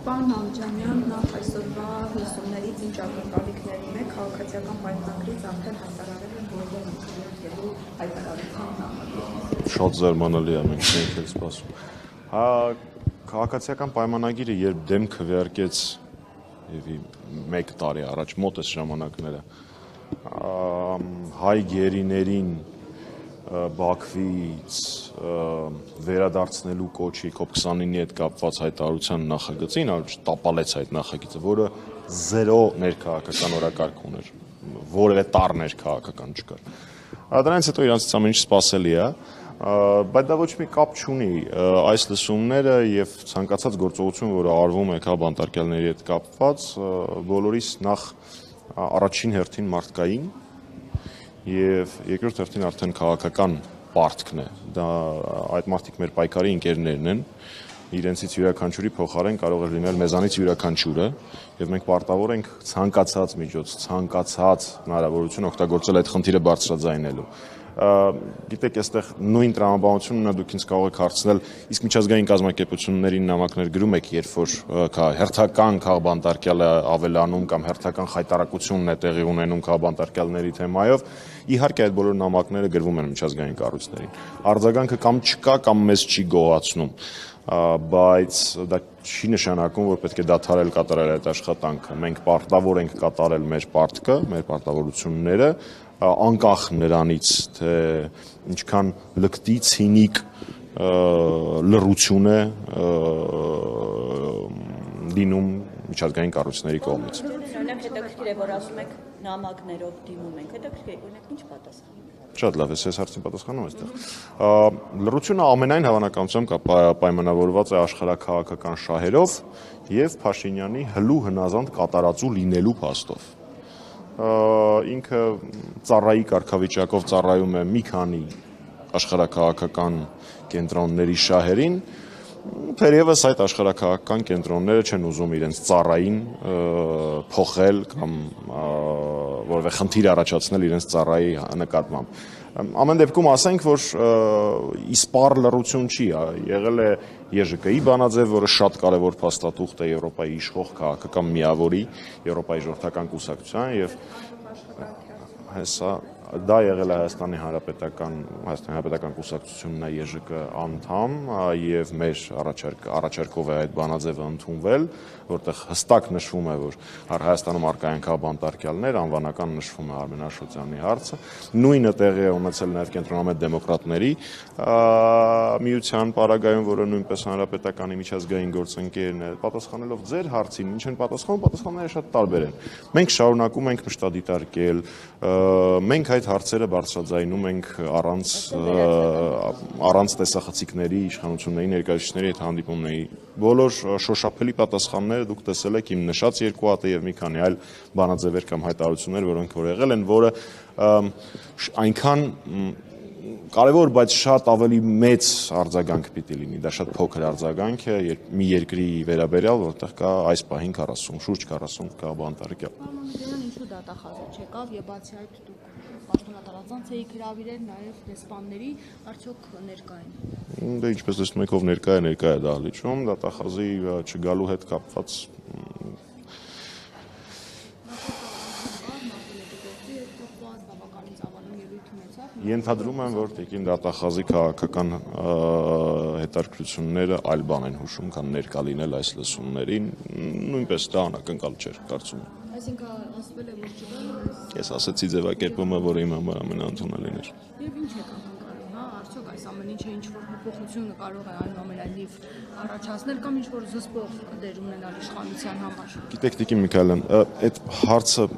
Պարոն Ալաջանյան, նախ այսօրվա հյուսումներից ինչ ակնկալիքների մեկ քաղաքացիական պայմանագրից արդեն հայտարարել են բոլոր ընկերելու հայտարարության նախագիծը։ Շատ զարմանալի է, մենք չենք էլ սպասում։ Քաղաքացիական պայմանագիրը երբ դեմ քվեարկեց մեկ տարի առաջ մոտ էս ժամանակները հայ գերիներին Բաքվից վերադարձնելու կոչի COP29-ի հետ կապված հայտարարության նախագծին, տապալեց այդ նախագիծը, որը զերո ներքաղաքական օրակարգ ուներ, որևէ տառ ներքաղաքական չկար։ Դրանից հետո իրանցից ամեն ինչ սպասելի է, բայց դա ոչ մի կապ չունի այս լսումները եւ ցանկացած գործողություն, որը արվում է բանտարկյալների հետ կապված, բոլորիս նախ առաջին հերթին մարդկային եւ երկրորդ հերթին արդեն քաղաքական պարտքն է։ Դա այդ մարդիկ մեր պայքարի ընկերներն են, իրենցից յուրաքանչյուրի փոխարեն կարող է լինել մեզանից յուրաքանչյուրը եւ մենք պարտավոր ենք ցանկացած միջոց, ցանկացած հնարավորություն օգտագործել այդ խնդիրը բարձրաձայնելու։ Գիտեք, այստեղ նույն տրամաբանությունն դուք ինձ կարող եք հարցնել, իսկ միջազգային կազմակերպություններին նամակներ գրում եք, երբ որ հերթական քաղբանտարկյալը ավելանում կամ հերթական խայտարակությունն է տեղի ունենում քաղբանտարկյալների թեմայով, իհարկե այդ բոլոր նամակները գրվում են միջազգային կառույցներին։ Արձագանքը կամ չկա, կամ մեզ չի գոհացնում, բայց դա չի նշանակում, որ պետք է դադարել կատարել այդ աշխատանքը։ Մենք պարտավոր ենք կատարել մեր պարտքը, մեր պարտավորությունները, անկախ նրանից, թե ինչքան լկտի, ցինիկ լռություն է լինում միջազգային կառույցների կողմից։ Հետաքրքիր է, որ ասում եք նամակներով դիմում ենք, հետաքրքիր է, օրինակ ինչ պատասխան։ Շատ լավ է, ես հարցին պատասխանում այստեղ։ Լռությունը ամենայն հավանականությամբ պայմանավորված է աշխարհաքաղաքական շահերով եւ Փաշինյանի հլու հնազանդ կատարածու լինելու փաստով։ Ինքը ծառայի կարգավիճակով ծառայում է մի քանի աշխարհաքաղաքական կենտրոնների շահերին, թերևս այդ աշխարհաքաղաքական կենտրոնները չեն ուզում իրենց ծառային փոխել կամ որևէ խնդիր առաջացնել իրենց ծառայի նկատմամբ։ Ամեն դեպքում ասենք, որ իսպառ լռություն չի, եղել է ԵԺԿ-ի բանաձև, որը շատ կարևոր փաստաթուղթ է Եվրոպայի իշխող քաղաքական միավորի, Եվրոպայի ժողովրդական կուսակցության եւ հեսա դա եղել է Հայաստանի Հանրապետական կուսակցությունն է ԵԺԿ անդամ եւ մեր առաջարկով է այդ բանաձևը ընդունվել, որտեղ հստակ նշվում է, որ Հայաստանում առկա են քաղբանտարկյալներ, անվանական նշվում է Արմեն Աշոտյանի հարցը, նույնը տեղի է ունեցել նաեւ կենտրոնամետ դեմոկրատների միության պարագայում, որը նույնպես Հանրապետականի միջազգային գործընկերն է, պատասխանելով ձեր հարցին, ինչ են պատասխանում, պատասխանները շատ տարբեր են։ Մենք շարունակում ենք մշտադիտարկել, մենք այդ հարցերը բարձրաձայնում ենք առանց տեսախցիկների, իշխանությունների ներկայացուցիչների հետ հանդիպումների։ Բոլոր շոշափելի պատասխանները դուք տեսել եք իմ նշած երկու հատը եւ մի քանի այլ բանաձևեր կամ հայտարարություններ, որոնք որ եղել են, որը այնքան կարևոր, բայց շատ ավելի մեծ արձագանք պիտի լինի, դա շատ փոքր արձագանք է մի երկրի վերաբերյալ, որտեղ կա այս պահին 40, շուրջ 40 քաղբանտարկյալ։ Ինչու դատախազը չեկավ եւ բացի այդ դուք պաշտոնատարածանց էիք հրավիրել նաեւ դեսպանների, արդյոք ներկա են։ Դե ինչպես տեսնում եք, ով ներկա է դահլիճում, դատախազի չգալու հետ կապված Ենթադրում եմ, որ տիկին դատախազի քաղաքական հետաքրքրությունները այլ բան են հուշում, քան ներկա լինել այս լսումներին, նույնպես դա անակնկալ չէր, կարծում եմ։ Այսինքն ասվել է, որ չկա։ Ես ասեցի ձևակերպումը, որը իմ համար ամենաընդունելին էր։ Եվ ինչ եք ակնկալում, հա, արդյոք այս ամեն ինչը ինչ-որ փոփոխություն կարող է այնուամենայնիվ առաջացնել կամ ինչ-որ զսպող դեր ունենալ իշխանության համար։ Գիտեք, տիկին Միքայելյան, այդ հարցը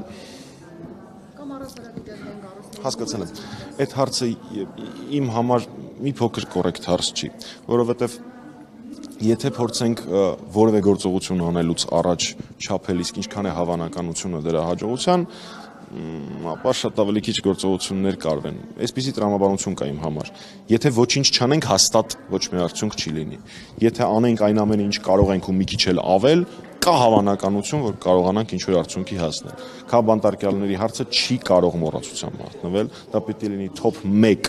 Կամ առասարակ միջազգային հասկացել եմ, այդ հարցը իմ համար մի փոքր կոռեկտ հարց չի, որովհետև եթե փորձենք որևէ գործողություն անելուց առաջ չափել, իսկ ինչքան է հավանականությունը դրա հաջողության, ապա շատ ավելի քիչ գործողություններ կարվեն։ Այսպիսի տրամաբանություն կա իմ համար։ Եթե ոչինչ չանենք, հաստատ ոչ մի արդյունք չի լինի։ Եթե անենք այն ամենը, ինչ կարող ենք ու մի քիչ էլ ավել, կա հավանականություն, որ կարողանանք ինչ-որ արդյունքի հասնել։ Քաղբանտարկյալների հարցը չի կարող մոռացության մատնվել, դա պիտի լինի top 1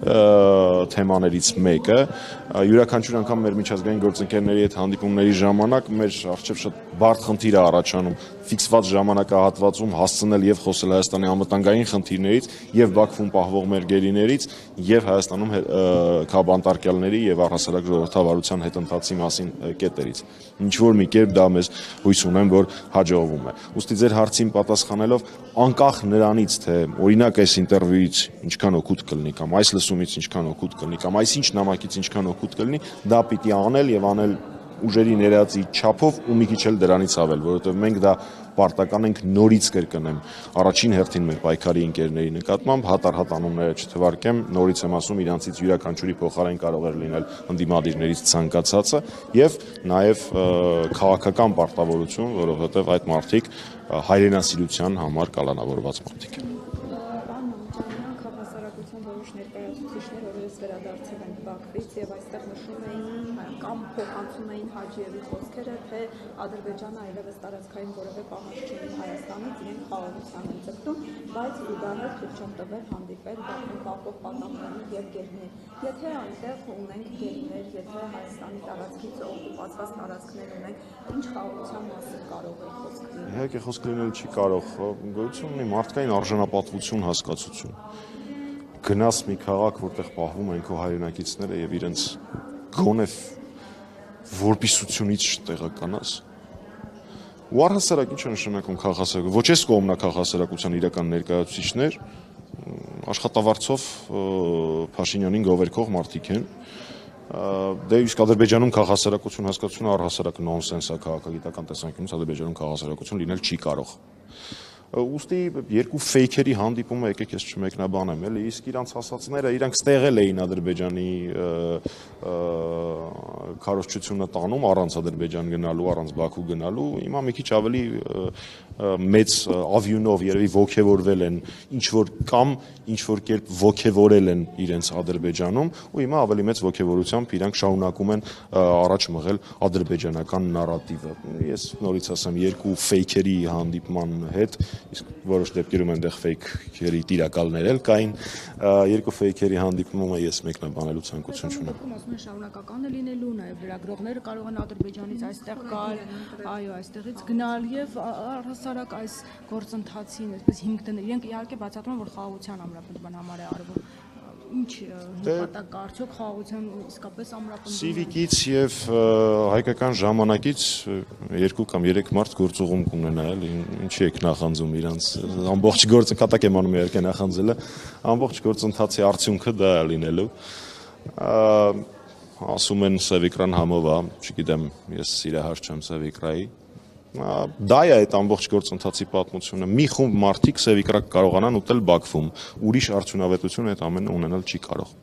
թեմաներից մեկը։ Յուրաքանչյուր անգամ մեր միջազգային գործընկերների հետ հանդիպումների ժամանակ մեր առջև շատ բարդ խնդիր է առաջանում ֆիքսված ժամանակահատվածում հասցնել եւ խոսել Հայաստանի անվտանգային խնդիրներից եւ Բաքվում պահվող մեր գերիներից եւ Հայաստանում քաբանտարկյալների եւ առհասարակ ժողովրդավարության հետընթացի մասին կետերից։ Ինչ որ մի կերպ դա մեզ հույս ունեմ, որ հաջողվում է։ Ուստի ձեր հարցին պատասխանելով, անկախ նրանից, թե օրինակ այս ինտերվյուից ինչքան օգուտ կլինի կամ այս լսումից ինչքան օգուտ կլինի կամ այսինչ նամակից ինչքան օգուտ կլինի, դա պիտի անել եւ անել ուժերի ներածի չափով ու մի քիչ էլ դրանից ավել, որովհետև մենք դա պարտական ենք նորից կրկնեմ առաջին հերթին մեր պայքարի ընկերների նկատմամբ, հատառհատ անունները չթվարկեմ, նորից եմ ասում, իրանցից յուրաքանչյուրի փոխարեն կարող էր լինել ընդդիմադիրներից ցանկացածը եւ նաեւ քաղաքական պարտավորություն, որովհետև այդ մարդիկ հայրենասիրության համար կալանավորված մարդիկ են։ Վերադարձել են Բաքվից եւ այստեղ նշում էին կամ փոխանցում էին Հաջիևի խոսքերը, թե Ադրբեջանը այլևս տարածքային որևէ պահանջ չունի Հայաստանից, իրենք խաղաղության են ձգտում, բայց ուդաներ թույլ չեն տվել հանդիպել Բաքվում պահվող պատանդների եւ գերիների։ Եթե այնտեղ ունենք գերիներ, եթե Հայաստանի տարածքից օկուպացված տարածքներ ունենք, ինչ խաղաղության մասին կարող է խոսք լինել։ Իհարկե խոսք լինել չի կարող, գոյություն ունի մարդկային արժանապատվություն հասկացություն։ Գնաս մի քաղաք, որտեղ պահվում են քո հայրենակիցները եւ իրենց գոնե որպիսությունից տեղականաս։ Ու առհասարակ ինչ է նշանակում քաղաքասարակ։ Ոչ էս կողմնա քաղաքասարակության իրական ներկայացուցիչներ աշխատավարձով Փաշինյանին գովերքող մարդիկ են։ Դե իսկ Ադրբեջանում քաղաքասարակություն հասկացությունը առհասարակ նոնսենս է քաղաքագիտական տեսանկյունից, Ադրբեջանում քաղաքասարակություն լինել չի կարող։ Ուստի երկու ֆեյքերի հանդիպումը եկեք ես չմեկնաբանեմ, էլի, իսկ իրանց ասածները իրանք ստեղել էին Ադրբեջանի քարոզչությունը տանում առանց Ադրբեջան գնալու, առանց Բաքու գնալու, հիմա մի քիչ ավելի մեծ ավյունով երևի ոգևորվել են ինչ որ կամ ինչ որ կերպ ոգևորել են իրենց Ադրբեջանում ու հիմա ավելի մեծ ոգևորությամբ իրանք շարունակում են առաջ մղել ադրբեջանական նարատիվը։ Ես նորից ասեմ, երկու ֆեյքերի հանդիպման հետ իսկ որոշ դեպքերում այնտեղ ֆեյքերի տիրակալներ էլ կային, երկու ֆեյքերի հանդիպումը ես մեկնաբանելու ցանկություն չունեմ։ Ասում են շարունակական է լինելու, նաև լրագրողները կարող են Ադրբեջանից այստեղ գալ, այո, այստեղից գնալ եւ առհասարակ այս գործընթացին այսպես հիմք դնել։ Իրենք իհարկե բացատրում են, որ խաղաղության ամրապնդման համար է արվում։ Ինչ նպատակ կա արդյոք խաղաղության իսկապես ամրապնդում։ Սիվիկից եւ հայկական ժամանակից 2 կամ 3 մարդ գործուղում կունենա, էլի, ինչի եք նախանձում իրանց ամբողջ գործը կատակ եմ անում իհարկե նախանձելը, ամբողջ գործընթացի արդյունքը դա է լինելու։ Ասում են Սևիկրան համով է, չգիտեմ, ես սիրահար չեմ Սևիկրայի։ Դա է այդ ամբողջ գործընթացի պատմությունը։ Մի խումբ մարդիկ Սևիկրակ կարողանան ուտել Բաքվում, ուրիշ արդյունավետություն այդ ամենը ունենալ չի կարող։